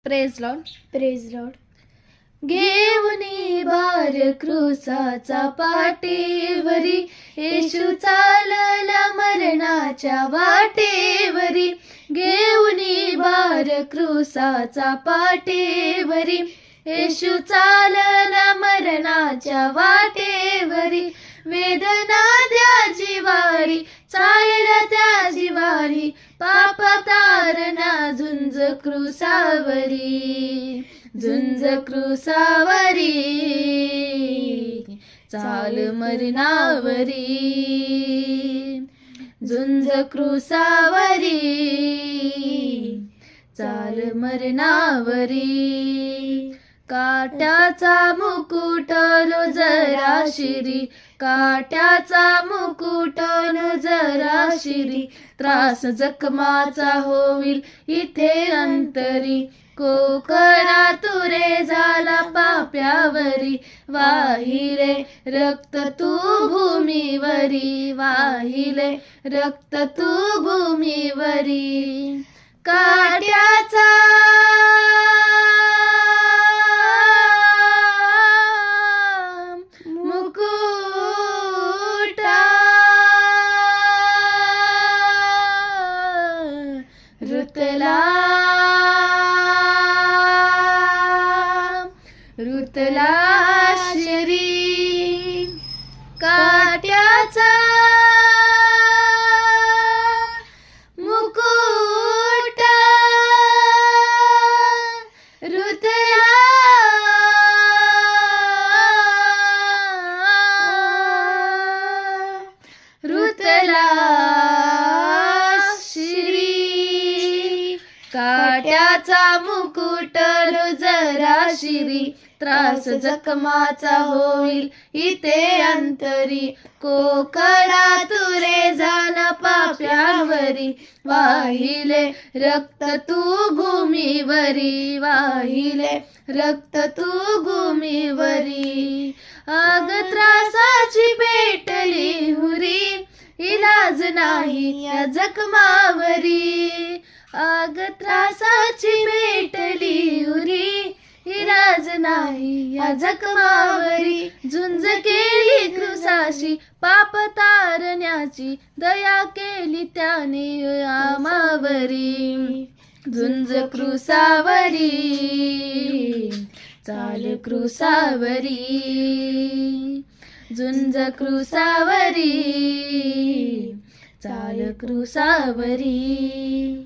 Praise lord. Praise lord. घेऊनी भार क्रूसाचा पाठीवरी, येशू चालला मरणाच्या वाटेवरी. घेऊनी भार क्रूसाचा पाठीवरी, येशू चालला मरणाच्या वाटेवरी. वेदना द्या जिवारी, चालला त्या जिवारी, पाप तारणा झुंज क्रूसावरी. झुंज क्रूसावरी, चाल मरणावरी. झुंज क्रूसावरी, चाल मरणावरी. काट्याचा मुकुट लो जरा शिरी, काट्याचा मुकुट लो जरा शिरी. त्रास जखमाचा होईल इथे अंतरी, कोकणा तुरे झाला पाप्यावरी. वाहिले रक्त तू भूमीवरी, वाहिले रक्त तू भूमीवरी. काट्याचा रुतला रुतला शिरी. काट्याचा मुकुट रुतला रुतला काट्याचा मुकुट जरा शिरी. त्रास जखमाचा होईल इथे अंतरी, कोकणा तुरे झाला पाप्यावरी. वाहिले रक्त तू भूमीवरी, वाहिले रक्त तू भूमीवरी. आग त्रासाची पेटली हुरी, इलाज नाही या जखमावरी. आग त्रासाची पेटली उरी, इलाज नाही या जखमावरी. झुंज केली क्रूसाशी पाप तारण्याची, दया केली त्याने आमावरी. झुंज क्रूसावरी, चाल क्रूसावरी. झुंज क्रूसावरी, चाल क्रूसावरी.